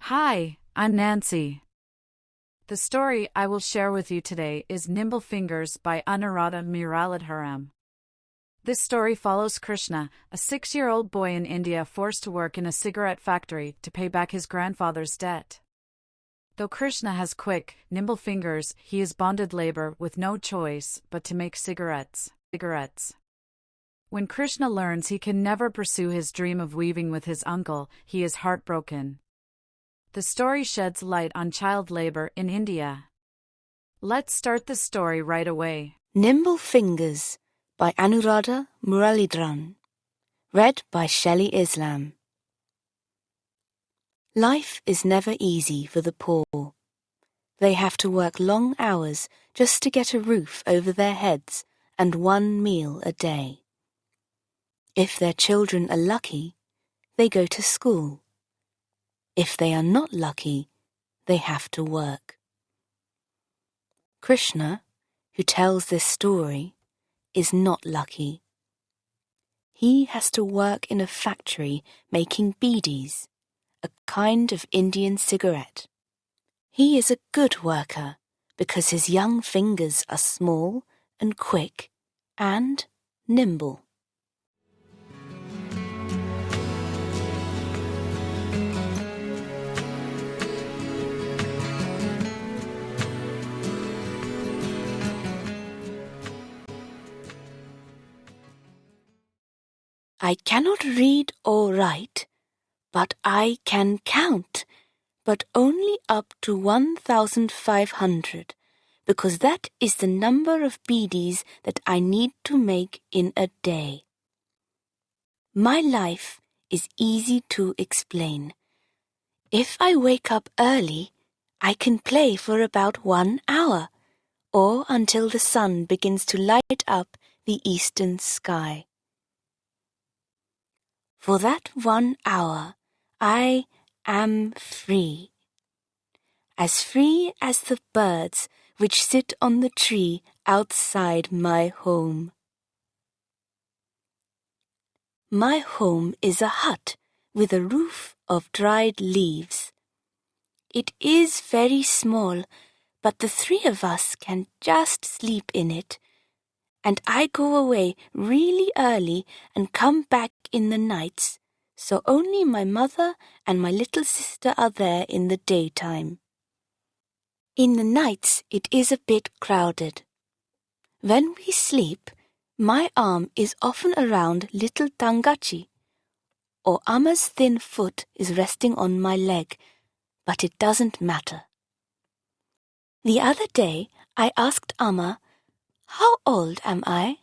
Hi, I'm Nancy. The story I will share with you today is Nimble Fingers by Anuradha Muralidharam. This story follows Krishna, a 6-year-old boy in India forced to work in a cigarette factory to pay back his grandfather's debt. Though Krishna has quick, nimble fingers, he is bonded labor with no choice but to make cigarettes. When Krishna learns he can never pursue his dream of weaving with his uncle, he is heartbroken. The story sheds light on child labor in India. Let's start the story right away. Nimble Fingers by Anuradha Muralidharam. Read by Shelley Islam. Life is never easy for the poor. They have to work long hours just to get a roof over their heads and one meal a day. If their children are lucky, they go to school. If they are not lucky, they have to work. Krishna, who tells this story, is not lucky. He has to work in a factory making beedis, a kind of Indian cigarette. He is a good worker because his young fingers are small and quick and nimble. I cannot read or write, but I can count, but only up to 1,500, because that is the number of beedis that I need to make in a day. My life is easy to explain. If I wake up early, I can play for about 1 hour, or until the sun begins to light up the eastern sky. For that 1 hour, I am free as the birds which sit on the tree outside my home. My home is a hut with a roof of dried leaves. It is very small, but the 3 of us can just sleep in it. And I go away really early and come back in the nights, so only my mother and my little sister are there in the daytime. In the nights it is a bit crowded. When we sleep, my arm is often around little Thangachi, or Amma's thin foot is resting on my leg, but it doesn't matter. The other day I asked Amma, "How old am I?"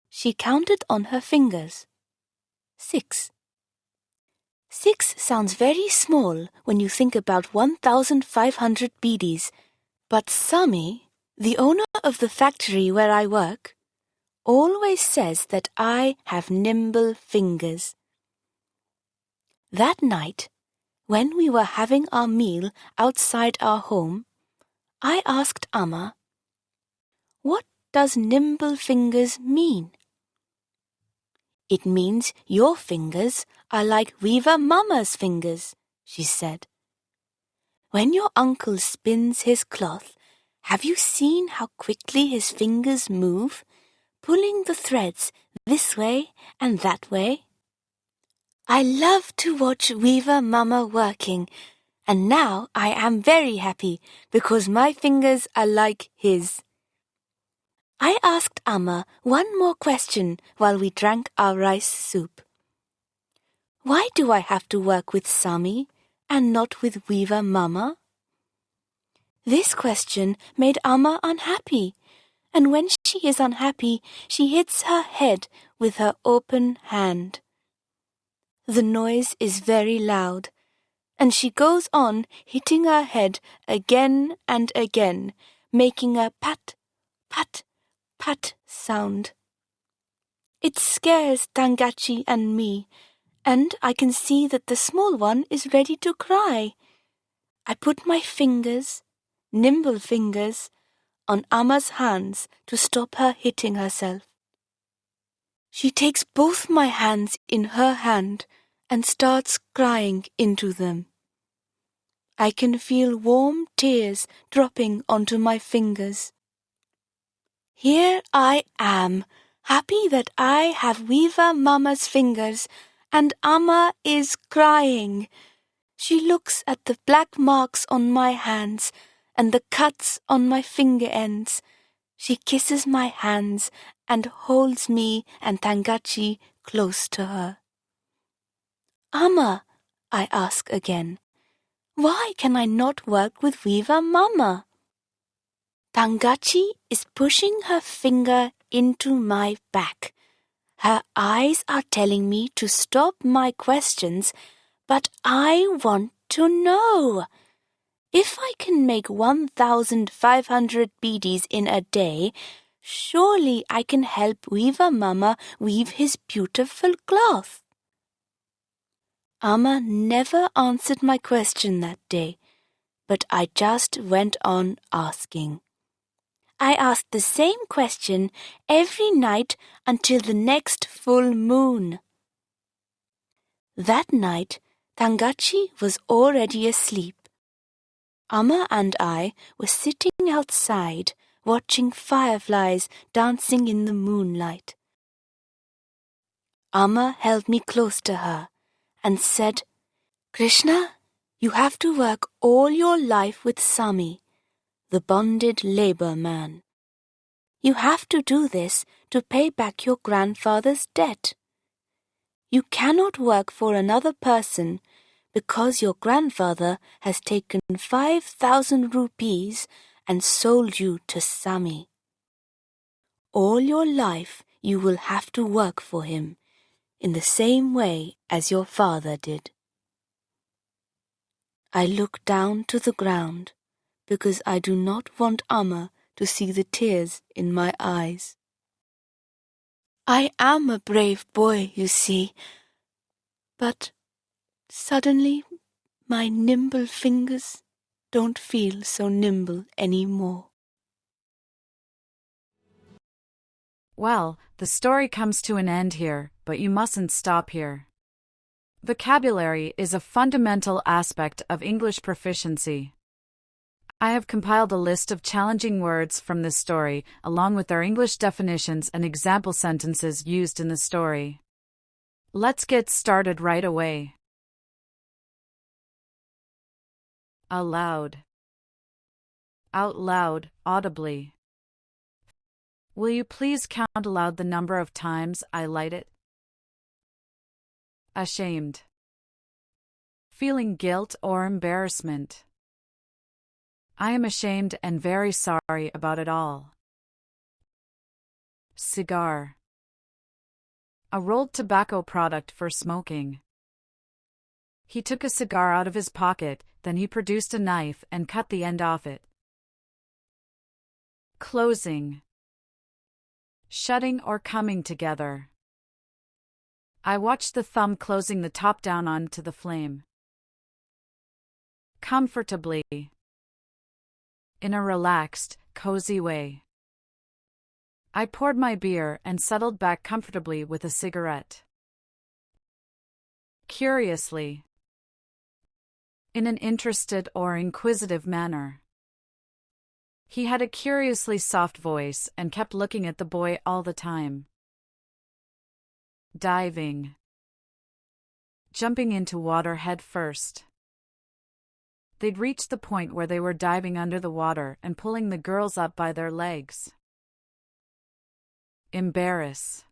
She counted on her fingers. 6. 6 sounds very small when you think about 1,500 beedis, but Sami, the owner of the factory where I work, always says that I have nimble fingers. That night, when we were having our meal outside our home, I asked Amma, "What does nimble fingers mean?" "It means your fingers are like Weaver Mama's fingers," she said. "When your uncle spins his cloth, have you seen how quickly his fingers move, pulling the threads this way and that way? I love to watch Weaver Mama working, and now I am very happy because my fingers are like his." I asked Amma one more question while we drank our rice soup. "Why do I have to work with Sami and not with Weaver Mama?" This question made Amma unhappy, and when she is unhappy, she hits her head with her open hand. The noise is very loud, and she goes on hitting her head again and again, making a pat, pat, pat sound. It scares Thangachi and me, and I can see that the small one is ready to cry. I put my fingers, nimble fingers, on Amma's hands to stop her hitting herself. She takes both my hands in her hand and starts crying into them. I can feel warm tears dropping onto my fingers. Here I am, happy that I have Weaver Mama's fingers, and Amma is crying. She looks at the black marks on my hands and the cuts on my finger ends. She kisses my hands and holds me and Thangachi close to her. Amma, I ask again, why can I not work with Weaver Mama? Thangachi is pushing her finger into my back. Her eyes are telling me to stop my questions, but I want to know. If I can make 1,500 beadies in a day, surely I can help Weaver Mama weave his beautiful cloth. Amma never answered my question that day, but I just went on asking. I asked the same question every night until the next full moon. That night, Thangachi was already asleep. Amma and I were sitting outside watching fireflies dancing in the moonlight. Amma held me close to her and said, Krishna, you have to work all your life with Sami, the bonded labor man. You have to do this to pay back your grandfather's debt. You cannot work for another person because your grandfather has taken 5,000 rupees and sold you to Sami. All your life you will have to work for him in the same way as your father did. I look down to the ground because I do not want Amma to see the tears in my eyes. I am a brave boy, you see, but suddenly my nimble fingers don't feel so nimble anymore. Well, the story comes to an end here, but you mustn't stop here. Vocabulary is a fundamental aspect of English proficiency. I have compiled a list of challenging words from this story, along with their English definitions and example sentences used in the story. Let's get started right away. Aloud. Out loud, audibly. Will you please count aloud the number of times I light it? Ashamed. Feeling guilt or embarrassment. I am ashamed and very sorry about it all. Cigar. A rolled tobacco product for smoking. He took a cigar out of his pocket, then he produced a knife and cut the end off it. Closing. Shutting or coming together. I watched the thumb closing the top down onto the flame. Comfortably. In a relaxed, cozy way. I poured my beer and settled back comfortably with a cigarette. Curiously. In an interested or inquisitive manner. He had a curiously soft voice and kept looking at the boy all the time. Diving. Jumping into water head first. They'd reached the point where they were diving under the water and pulling the girls up by their legs. Embarrass.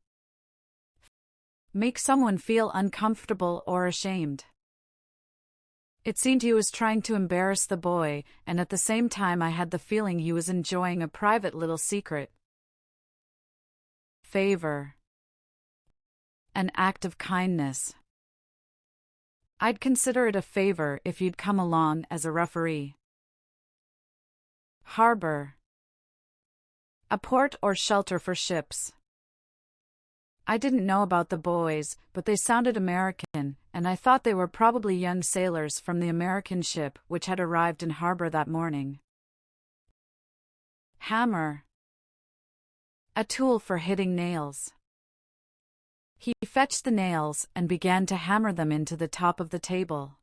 Make someone feel uncomfortable or ashamed. It seemed he was trying to embarrass the boy, and at the same time I had the feeling he was enjoying a private little secret. Favor. An act of kindness. I'd consider it a favor if you'd come along as a referee. Harbor. A port or shelter for ships. I didn't know about the boys, but they sounded American, and I thought they were probably young sailors from the American ship which had arrived in harbor that morning. Hammer. A tool for hitting nails. He fetched the nails and began to hammer them into the top of the table.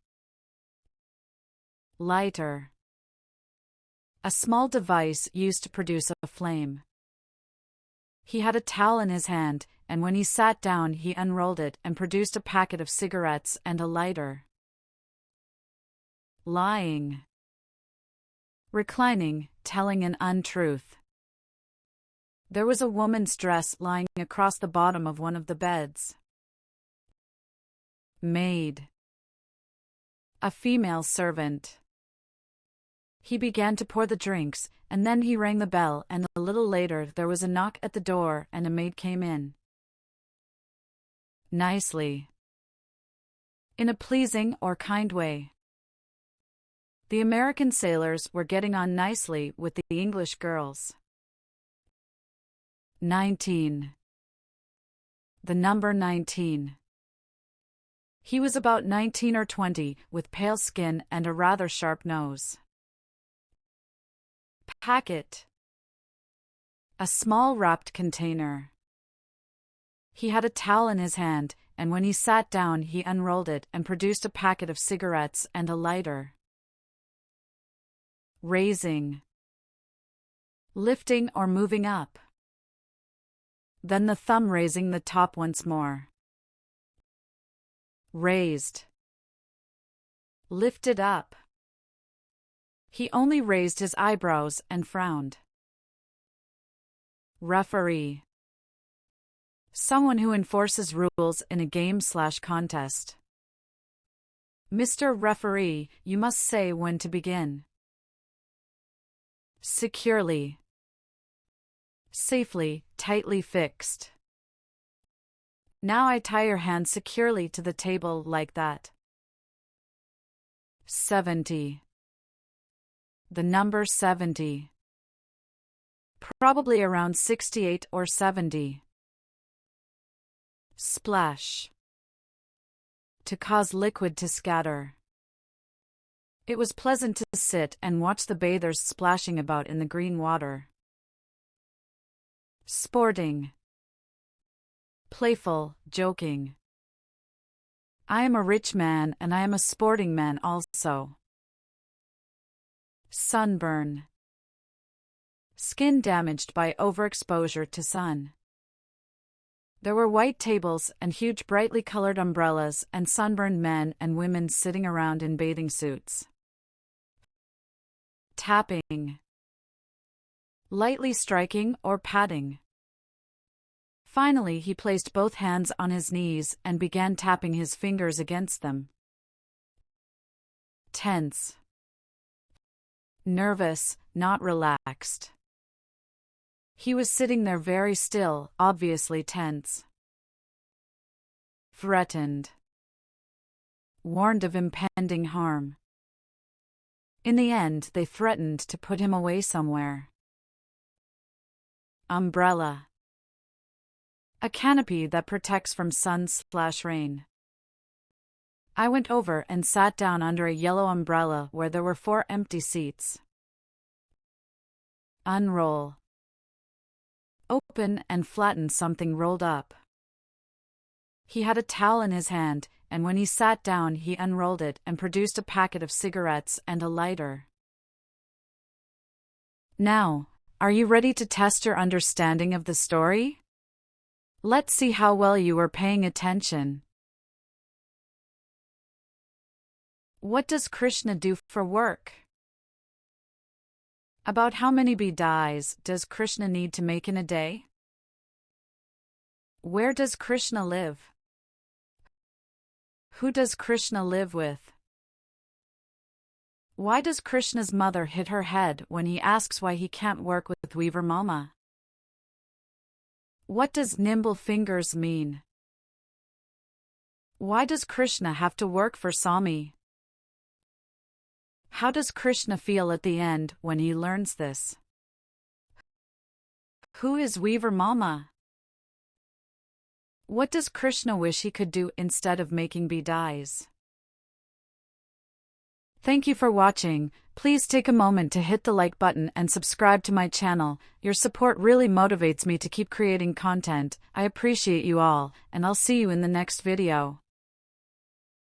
Lighter. A small device used to produce a flame. He had a towel in his hand, and when he sat down he unrolled it and produced a packet of cigarettes and a lighter. Lying. Reclining, telling an untruth. There was a woman's dress lying across the bottom of one of the beds. Maid. A female servant. He began to pour the drinks, and then he rang the bell, and a little later there was a knock at the door and a maid came in. Nicely. In a pleasing or kind way. The American sailors were getting on nicely with the English girls. 19. The number 19. He was about 19 or 20, with pale skin and a rather sharp nose. Packet. A small wrapped container. He had a towel in his hand, and when he sat down he unrolled it and produced a packet of cigarettes and a lighter. Raising. Lifting or moving up. Then the thumb raising the top once more. Raised. Lifted up. He only raised his eyebrows and frowned. Referee. Someone who enforces rules in a game/contest. Mr. Referee, you must say when to begin. Securely. Safely, tightly fixed. Now I tie your hand securely to the table like that. 70. The number 70. Probably around 68 or 70. Splash. To cause liquid to scatter. It was pleasant to sit and watch the bathers splashing about in the green water. Sporting. Playful, joking. I am a rich man and I am a sporting man also. Sunburn. Skin damaged by overexposure to sun. There were white tables and huge brightly colored umbrellas and sunburned men and women sitting around in bathing suits. Tapping. Lightly striking or patting. Finally he placed both hands on his knees and began tapping his fingers against them. Tense. Nervous, not relaxed. He was sitting there very still, obviously tense. Threatened. Warned of impending harm. In the end, they threatened to put him away somewhere. Umbrella. A canopy that protects from sun/rain. I went over and sat down under a yellow umbrella where there were 4 empty seats. Unroll. Open and flatten something rolled up. He had a towel in his hand, and when he sat down he unrolled it and produced a packet of cigarettes and a lighter. Now, are you ready to test your understanding of the story? Let's see how well you were paying attention. What does Krishna do for work? About how many bidais does Krishna need to make in a day? Where does Krishna live? Who does Krishna live with? Why does Krishna's mother hit her head when he asks why he can't work with Weaver Mama? What does Nimble Fingers mean? Why does Krishna have to work for Swami? How does Krishna feel at the end when he learns this? Who is Weaver Mama? What does Krishna wish he could do instead of making bidais? Thank you for watching. Please take a moment to hit the like button and subscribe to my channel. Your support really motivates me to keep creating content. I appreciate you all, and I'll see you in the next video.